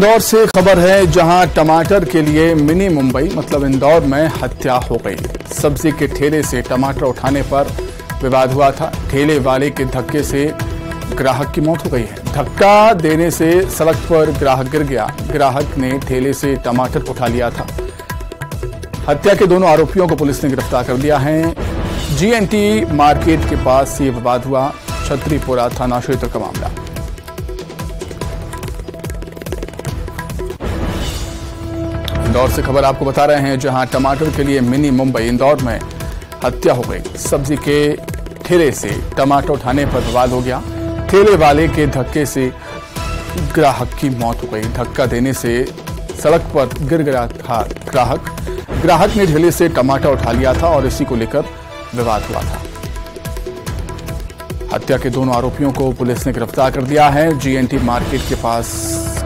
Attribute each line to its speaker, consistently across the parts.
Speaker 1: इंदौर से खबर है, जहां टमाटर के लिए मिनी मुंबई मतलब इंदौर में हत्या हो गई। सब्जी के ठेले से टमाटर उठाने पर विवाद हुआ था। ठेले वाले के धक्के से ग्राहक की मौत हो गई है। धक्का देने से सड़क पर ग्राहक गिर गया। ग्राहक ने ठेले से टमाटर उठा लिया था। हत्या के दोनों आरोपियों को पुलिस ने गिरफ्तार कर लिया है। जीएनटी मार्केट के पास ये विवाद हुआ। छतरीपुरा थाना क्षेत्र का मामला। इंदौर से खबर आपको बता रहे हैं, जहां टमाटर के लिए मिनी मुंबई इंदौर में हत्या हो गई। सब्जी के ठेले से टमाटर उठाने पर विवाद हो गया। ठेले वाले के धक्के से ग्राहक की मौत हो गई। धक्का देने से सड़क पर गिर गया था ग्राहक ने ठेले से टमाटर उठा लिया था और इसी को लेकर विवाद हुआ था। हत्या के दोनों आरोपियों को पुलिस ने गिरफ्तार कर दिया है। जीएनटी मार्केट के पास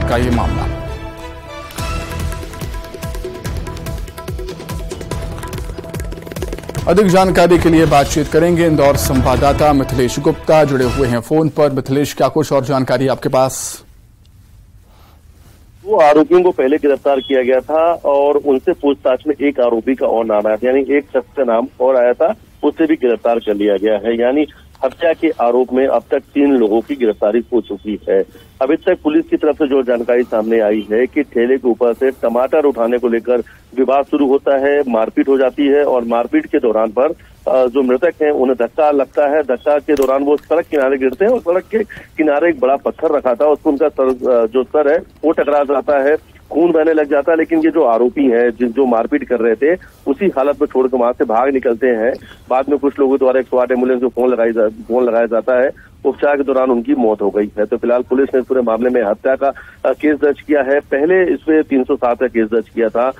Speaker 1: का ये मामला। अधिक जानकारी के लिए बातचीत करेंगे इंदौर संवाददाता मिथिलेश गुप्ता, जुड़े हुए हैं फोन पर। मिथिलेश, क्या कुछ और जानकारी आपके पास?
Speaker 2: वो आरोपियों को पहले गिरफ्तार किया गया था और उनसे पूछताछ में एक आरोपी का और नाम आया था, यानी एक शख्स का नाम और आया था, उससे भी गिरफ्तार कर लिया गया है। यानी हत्या के आरोप में अब तक 3 लोगों की गिरफ्तारी हो चुकी है। अभी तक पुलिस की तरफ से जो जानकारी सामने आई है कि ठेले के ऊपर से टमाटर उठाने को लेकर विवाद शुरू होता है, मारपीट हो जाती है और मारपीट के दौरान पर जो मृतक हैं उन्हें धक्का लगता है। धक्का के दौरान वो सड़क किनारे गिरते हैं और सड़क के किनारे एक बड़ा पत्थर रखा था, उसको उनका जो सर है वो टकरा जाता है, खून बहने लग जाता है। लेकिन ये जो आरोपी हैं जो मारपीट कर रहे थे, उसी हालत में छोड़कर वहां से भाग निकलते हैं। बाद में कुछ लोगों द्वारा 108 एम्बुलेंस को फोन लगाया जाता है। उपचार के दौरान उनकी मौत हो गई है। तो फिलहाल पुलिस ने इस पूरे मामले में हत्या का केस दर्ज किया है। पहले इसमें 307 का केस दर्ज किया था,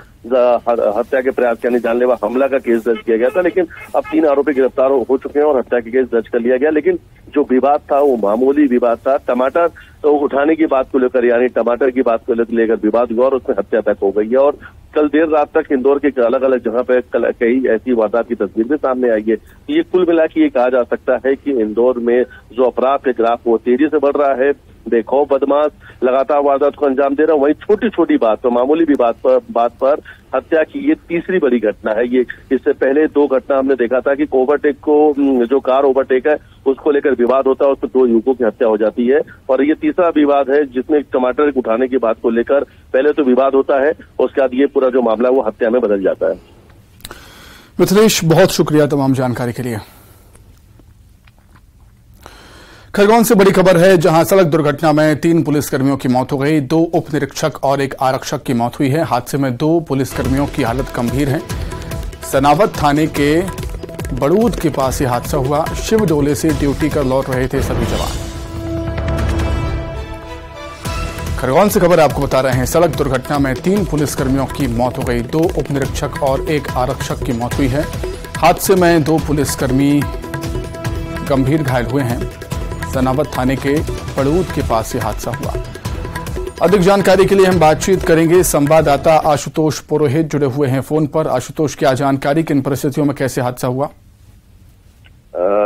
Speaker 2: हत्या के प्रयास यानी जानलेवा हमला का केस दर्ज किया गया था। लेकिन अब 3 आरोपी गिरफ्तार हो चुके हैं और हत्या के केस दर्ज कर लिया गया। लेकिन जो विवाद था वो मामूली विवाद था। टमाटर तो उठाने की बात को लेकर, यानी टमाटर की बात को लेकर विवाद हुआ और उसमें हत्या तक हो गई है। और कल देर रात तक इंदौर के अलग अलग जगह पे कई ऐसी वारदात की तस्वीर भी सामने आई है। ये कुल मिला के ये कहा जा सकता है कि इंदौर में जो अपराध के ग्राफ वो तेजी से बढ़ रहा है। बेखौफ बदमाश लगातार वारदात को अंजाम दे रहा है। वहीं छोटी छोटी बात पर, मामूली भी बात पर हत्या की ये तीसरी बड़ी घटना है। ये इससे पहले 2 घटना हमने देखा था कि ओवरटेक को, जो कार ओवरटेक है उसको लेकर विवाद होता है, उसमें 2 युवकों की हत्या हो जाती है। और ये तीसरा विवाद है जिसमें टमाटर उठाने की बात को लेकर पहले तो विवाद होता है, उसके बाद ये पूरा जो मामला है वो हत्या में बदल जाता है।
Speaker 1: मिथिलेश, बहुत शुक्रिया तमाम जानकारी के लिए। खरगोन से बड़ी खबर है, जहां सड़क दुर्घटना में 3 पुलिसकर्मियों की मौत हो गई। 2 उप निरीक्षक और 1 आरक्षक की मौत हुई है। हादसे में 2 पुलिसकर्मियों की हालत गंभीर है। सनावत थाने के बड़ूद के पास यह हादसा हुआ। शिवडोले से ड्यूटी कर लौट रहे थे सभी जवान। खरगोन से खबर आपको बता रहे हैं, सड़क दुर्घटना में 3 पुलिसकर्मियों की मौत हो गई। 2 उप निरीक्षक और 1 आरक्षक की मौत हुई है। हादसे में 2 पुलिसकर्मी गंभीर घायल हुए हैं। सनावत थाने के बड़ूद के पास ये हादसा हुआ। अधिक जानकारी के लिए हम बातचीत करेंगे। संवाददाता आशुतोष पुरोहित जुड़े हुए हैं फोन पर। आशुतोष, क्या जानकारी, किन परिस्थितियों में कैसे हादसा हुआ?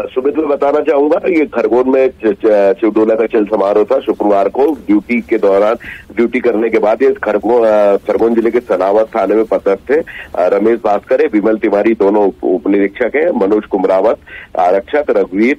Speaker 3: सुमित, मैं बताना चाहूंगा, ये खरगोन में शिवडोला का चल समारोह था शुक्रवार को। ड्यूटी के दौरान, ड्यूटी करने के बाद ये खरगोन जिले के सनावत थाने में पदस्थ थे रमेश भास्कर, विमल तिवारी दोनों उप निरीक्षक है, मनोज कुमरावत आरक्षक, रघुवीर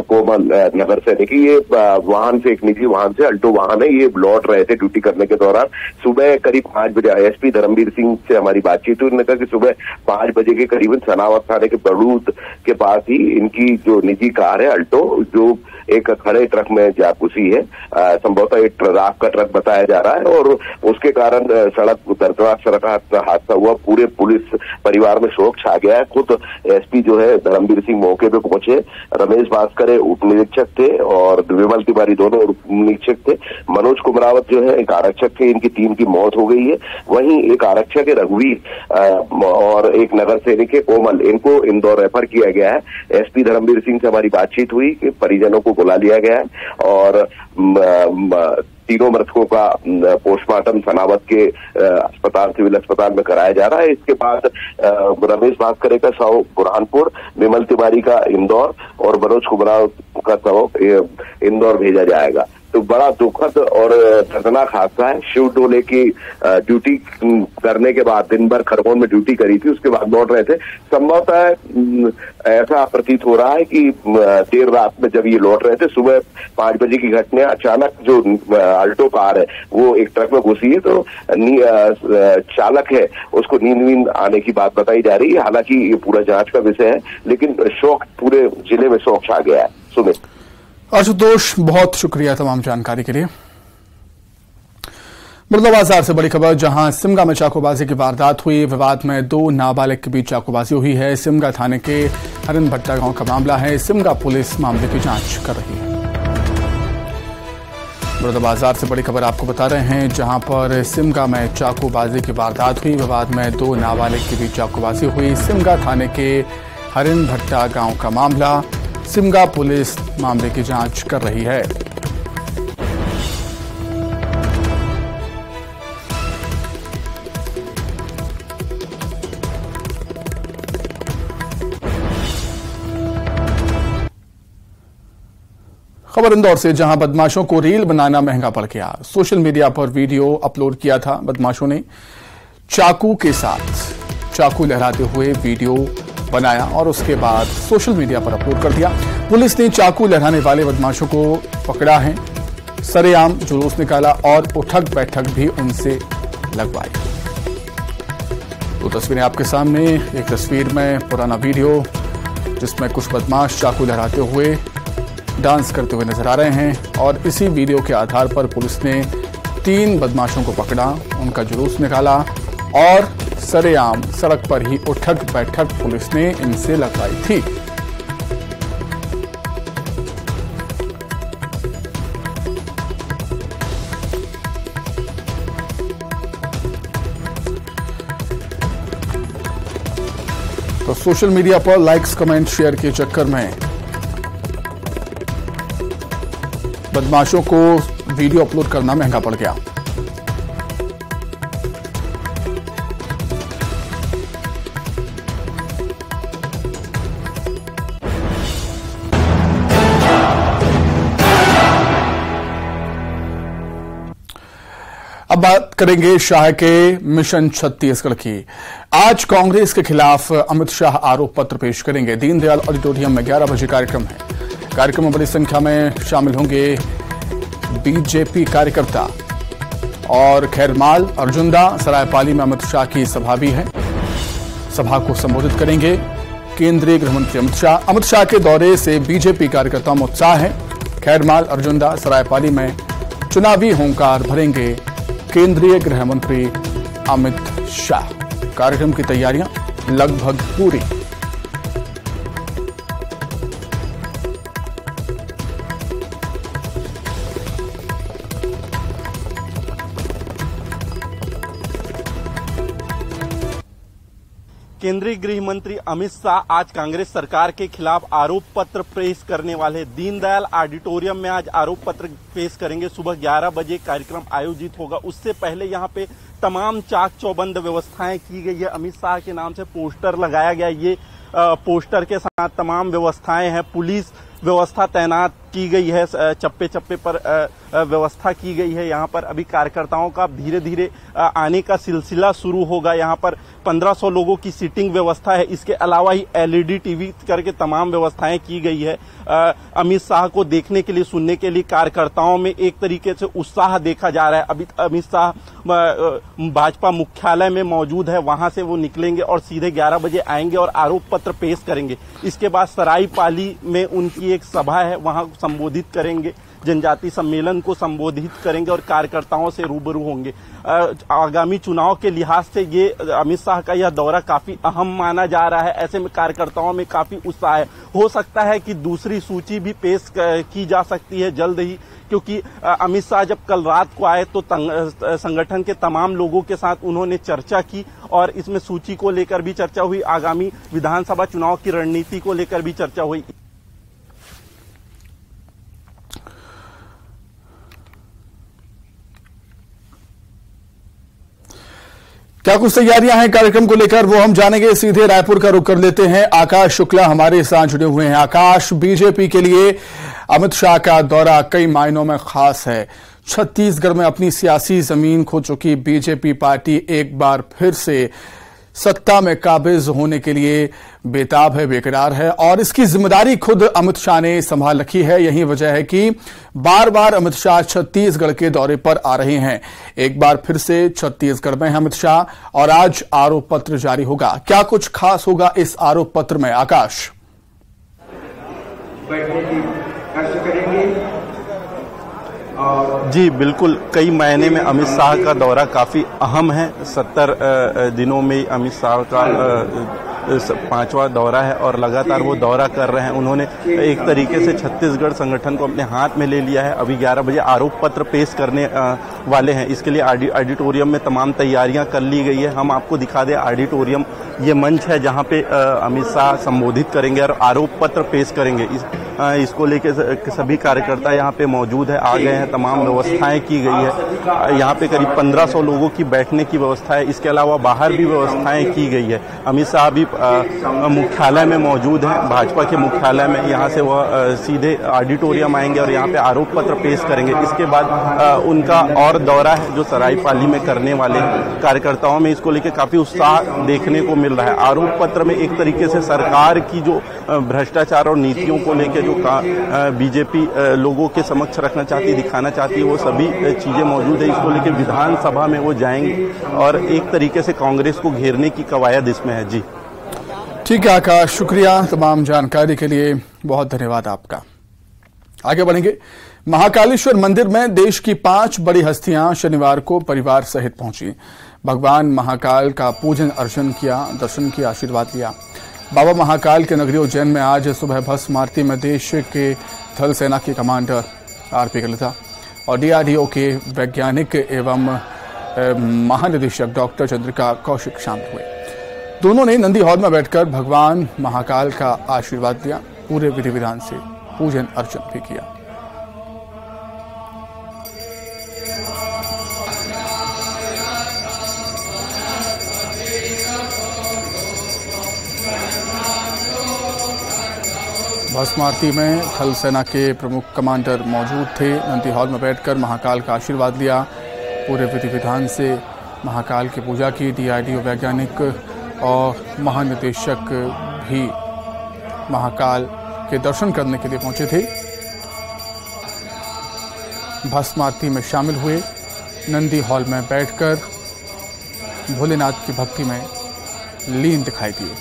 Speaker 3: कोमल नगर सैनिकी। ये वाहन से, एक निजी वाहन से, अल्टो वाहन है, ये लौट रहे थे ड्यूटी करने के दौरान। सुबह करीब 5 बजे एसपी धर्मवीर सिंह से हमारी बातचीत हुई। उन्होंने कहा कि सुबह 5 बजे के करीबन सनावत थाने के बड़ूद के पास ही इनकी जो निजी कार है अल्टो, जो एक खड़े ट्रक में जा घुसी है। संभवतः एक राख का ट्रक बताया जा रहा है और उसके कारण दर्दनाक सड़क हादसा हुआ। पूरे पुलिस परिवार में शोक छा गया है। खुद एसपी जो है धर्मवीर सिंह मौके पे पहुंचे। रमेश भास्कर उप निरीक्षक थे और विमल तिवारी दोनों उप निरीक्षक थे। मनोज कुमरावत जो है एक आरक्षक थे। इनकी 3 की मौत हो गई है। वहीं एक आरक्षक है रघुवीर और एक नगर सैनिक है कोमल, इनको इंदौर रेफर किया गया है। एसपी धर्मवीर सिंह से हमारी बातचीत हुई कि परिजनों को बुला लिया गया है और तीनों मृतकों का पोस्टमार्टम सनावत के अस्पताल, सिविल अस्पताल में कराया जा रहा है। इसके बाद रमेश भास्कर का शव बुरहानपुर, विमल तिवारी का इंदौर और मनोज कुमराव का शव इंदौर भेजा जाएगा। तो बड़ा दुखद और दर्दनाक हादसा है। शिव डोले की ड्यूटी करने के बाद दिन भर खरगोन में ड्यूटी करी थी, उसके बाद लौट रहे थे। संभवतः ऐसा प्रतीत हो रहा है कि देर रात में जब ये लौट रहे थे, सुबह 5 बजे की घटना, अचानक जो अल्टो कार है वो एक ट्रक में घुसी है, तो चालक है उसको नींद आने की बात बताई जा रही है। हालांकि ये पूरा जांच का विषय है, लेकिन शोक पूरे जिले में शोक छा गया है। सुमित।
Speaker 1: आशुतोष, बहुत शुक्रिया तमाम जानकारी के लिए। मुर्दाबाजार से बड़ी खबर, जहां सिमगा में चाकूबाजी की वारदात हुई। विवाद में 2 नाबालिग के बीच चाकूबाजी हुई है। सिमगा थाने के हरिन भट्टा गांव का मामला है। सिमगा पुलिस मामले की जांच कर रही है। मुर्दाबाजार से बड़ी खबर आपको बता रहे हैं, जहां पर सिमगा में चाकूबाजी की वारदात हुई। विवाद में 2 नाबालिग के बीच चाकूबाजी हुई। सिमगा थाने के हरिन भट्टा गांव का मामला। सिमगा पुलिस मामले की जांच कर रही है। खबर इंदौर से, जहां बदमाशों को रील बनाना महंगा पड़ गया। सोशल मीडिया पर वीडियो अपलोड किया था बदमाशों ने। चाकू के साथ चाकू लहराते हुए वीडियो बनाया और उसके बाद सोशल मीडिया पर अपलोड कर दिया। पुलिस ने चाकू लहराने वाले बदमाशों को पकड़ा है, सरेआम जुलूस निकाला और उठक बैठक भी उनसे लगवाई। 2 तस्वीरें आपके सामने। एक तस्वीर में पुराना वीडियो जिसमें कुछ बदमाश चाकू लहराते हुए डांस करते हुए नजर आ रहे हैं, और इसी वीडियो के आधार पर पुलिस ने 3 बदमाशों को पकड़ा, उनका जुलूस निकाला और सरेआम सड़क पर ही उठक बैठक पुलिस ने इनसे लगवाई थी। तो सोशल मीडिया पर लाइक्स, कमेंट, शेयर के चक्कर में बदमाशों को वीडियो अपलोड करना महंगा पड़ गया। अब बात करेंगे शाह के मिशन छत्तीसगढ़ की। आज कांग्रेस के खिलाफ अमित शाह आरोप पत्र पेश करेंगे। दीनदयाल ऑडिटोरियम में 11 बजे कार्यक्रम है। कार्यक्रम में बड़ी संख्या में शामिल होंगे बीजेपी कार्यकर्ता और खैरमाल, अर्जुंदा, सरायपाली में अमित शाह की सभा भी है। सभा को संबोधित करेंगे केंद्रीय गृह मंत्री अमित शाह। अमित शाह के दौरे से बीजेपी कार्यकर्ताओं में उत्साह है। खैरमाल, अर्जुंदा, सरायपाली में चुनावी होंकार भरेंगे केंद्रीय गृह मंत्री अमित शाह। कार्यक्रम की तैयारियां लगभग पूरी।
Speaker 4: केंद्रीय गृह मंत्री अमित शाह आज कांग्रेस सरकार के खिलाफ आरोप पत्र पेश करने वाले। दीनदयाल ऑडिटोरियम में आज आरोप पत्र पेश करेंगे। सुबह 11 बजे कार्यक्रम आयोजित होगा। उससे पहले यहां पे तमाम चाक चौबंद व्यवस्थाएं की गई है। अमित शाह के नाम से पोस्टर लगाया गया। ये पोस्टर के साथ तमाम व्यवस्थाएं हैं। पुलिस व्यवस्था तैनात की गई है। चप्पे चप्पे पर व्यवस्था की गई है। यहाँ पर अभी कार्यकर्ताओं का धीरे धीरे आने का सिलसिला शुरू होगा। यहाँ पर 1500 लोगों की सीटिंग व्यवस्था है। इसके अलावा ही LED टीवी करके तमाम व्यवस्थाएं की गई है। अमित शाह को देखने के लिए, सुनने के लिए कार्यकर्ताओं में एक तरीके से उत्साह देखा जा रहा है। अभी अमित शाह भाजपा मुख्यालय में मौजूद है। वहां से वो निकलेंगे और सीधे 11 बजे आएंगे और आरोप पत्र पेश करेंगे। इसके बाद सरायपाली में उनकी एक सभा है, वहां संबोधित करेंगे, जनजाति सम्मेलन को संबोधित करेंगे और कार्यकर्ताओं से रूबरू होंगे। आगामी चुनाव के लिहाज से ये अमित शाह का यह दौरा काफी अहम माना जा रहा है। ऐसे में कार्यकर्ताओं में काफी उत्साह है। हो सकता है कि दूसरी सूची भी पेश की जा सकती है जल्द ही, क्योंकि अमित शाह जब कल रात को आए तो संगठन के तमाम लोगों के साथ उन्होंने चर्चा की और इसमें सूची को लेकर भी चर्चा हुई। आगामी विधानसभा चुनाव की रणनीति को लेकर भी चर्चा हुई।
Speaker 1: क्या क्या कुछ तैयारियां हैं कार्यक्रम को लेकर, वो हम जानेंगे। सीधे रायपुर का रुख कर लेते हैं। आकाश शुक्ला हमारे साथ जुड़े हुए हैं। आकाश, बीजेपी के लिए अमित शाह का दौरा कई मायनों में खास है। छत्तीसगढ़ में अपनी सियासी जमीन खो चुकी बीजेपी पार्टी एक बार फिर से सत्ता में काबिज होने के लिए बेताब है, बेकरार है और इसकी जिम्मेदारी खुद अमित शाह ने संभाल रखी है। यही वजह है कि बार बार अमित शाह छत्तीसगढ़ के दौरे पर आ रहे हैं। एक बार फिर से छत्तीसगढ़ में है अमित शाह और आज आरोप पत्र जारी होगा। क्या कुछ खास होगा इस आरोप पत्र में, आकाश?
Speaker 4: जी बिल्कुल, कई महीने में अमित शाह का दौरा काफ़ी अहम है। 70 दिनों में अमित शाह का 5वां दौरा है और लगातार वो दौरा कर रहे हैं। उन्होंने एक तरीके से छत्तीसगढ़ संगठन को अपने हाथ में ले लिया है। अभी 11 बजे आरोप पत्र पेश करने वाले हैं। इसके लिए ऑडिटोरियम में तमाम तैयारियां कर ली गई है। हम आपको दिखा दें, ऑडिटोरियम ये मंच है जहां पे अमित शाह संबोधित करेंगे और आरोप पत्र पेश करेंगे। इसको लेके सभी कार्यकर्ता यहाँ पे मौजूद है, आ गए हैं। तमाम व्यवस्थाएं की गई है। यहाँ पे करीब 1500 लोगों की बैठने की व्यवस्था है। इसके अलावा बाहर भी व्यवस्थाएं की गई है। अमित शाह भी मुख्यालय में मौजूद हैं, भाजपा के मुख्यालय में। यहाँ से वह सीधे ऑडिटोरियम आएंगे और यहाँ पे आरोप पत्र पेश करेंगे। इसके बाद उनका और दौरा है जो सरायपाली में करने वाले हैं। कार्यकर्ताओं में इसको लेकर काफी उत्साह देखने को मिल रहा है। आरोप पत्र में एक तरीके से सरकार की जो भ्रष्टाचार और नीतियों को लेकर जो बीजेपी लोगों के समक्ष रखना चाहती, दिखाना चाहती है, वो सभी चीजें मौजूद है। इसको लेकर विधानसभा में वो जाएंगे और एक तरीके से कांग्रेस को घेरने की कवायद इसमें है। जी
Speaker 1: ठीक है आकाश, शुक्रिया तमाम जानकारी के लिए, बहुत धन्यवाद आपका। आगे बढ़ेंगे। महाकालेश्वर मंदिर में देश की 5 बड़ी हस्तियां शनिवार को परिवार सहित पहुंची। भगवान महाकाल का पूजन अर्चन किया, दर्शन किया, आशीर्वाद लिया। बाबा महाकाल के नगरी उज्जैन में आज सुबह भस्म आरती में देश के थल सेना के कमांडर आरपी कलिता और डीआरडीओ के वैज्ञानिक एवं महानिदेशक डॉक्टर चंद्रिका कौशिक शामिल हुए। दोनों ने नंदी हॉल में बैठकर भगवान महाकाल का आशीर्वाद लिया। पूरे विधि विधान से पूजन अर्चन भी किया। भस्म आरती में थल सेना के प्रमुख कमांडर मौजूद थे। नंदी हॉल में बैठकर महाकाल का आशीर्वाद लिया। पूरे विधि विधान से महाकाल की पूजा की। डीआरडीओ वैज्ञानिक और महानिदेशक भी महाकाल के दर्शन करने के लिए पहुंचे थे। भस्म आरती में शामिल हुए। नंदी हॉल में बैठकर भोलेनाथ की भक्ति में लीन दिखाई दिए।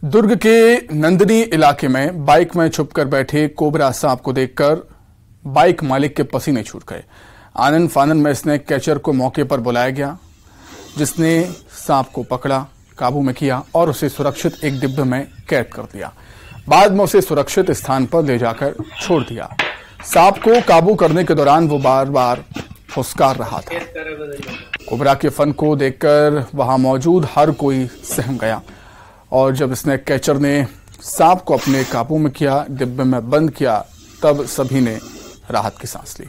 Speaker 1: दुर्ग के नंदनी इलाके में बाइक में छुपकर बैठे कोबरा सांप को देखकर बाइक मालिक के पसीने छूट गए। आनन फानन में स्नेक कैचर को मौके पर बुलाया गया, जिसने सांप को पकड़ा, काबू में किया और उसे सुरक्षित एक डिब्बे में कैद कर दिया। बाद में उसे सुरक्षित स्थान पर ले जाकर छोड़ दिया। सांप को काबू करने के दौरान वो बार बार फुसकार रहा था। कोबरा के फन को देखकर वहां मौजूद हर कोई सहम गया और जब स्नेक कैचर ने सांप को अपने काबू में किया, डिब्बे में बंद किया, तब सभी ने राहत की सांस ली।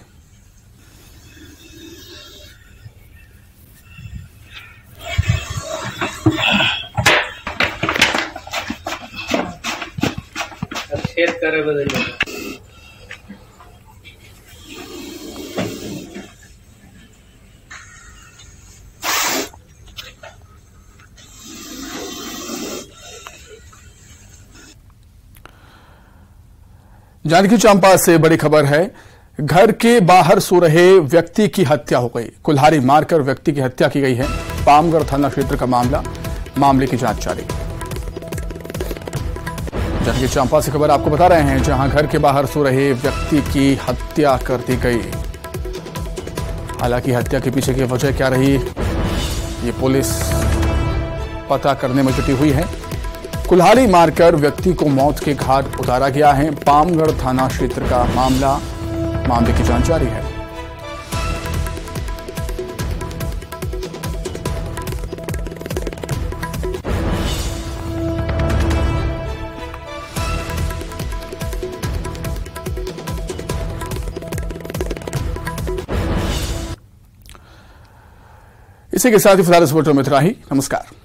Speaker 1: जांजगीर चांपा से बड़ी खबर है। घर के बाहर सो रहे व्यक्ति की हत्या हो गई। कुल्हाड़ी मारकर व्यक्ति की हत्या की गई है। पामगढ़ थाना क्षेत्र का मामले की जांच जारी। जांजगीर चांपा से खबर आपको बता रहे हैं, जहां घर के बाहर सो रहे व्यक्ति की हत्या कर दी गई। हालांकि हत्या के पीछे की वजह क्या रही, ये पुलिस पता करने में जुटी हुई है। कुल्हाड़ी मारकर व्यक्ति को मौत के घाट उतारा गया है। पामगढ़ थाना क्षेत्र का मामले की जांच जारी है। इसी के साथ ही फिलहाल इस वोटर में इतना ही। नमस्कार।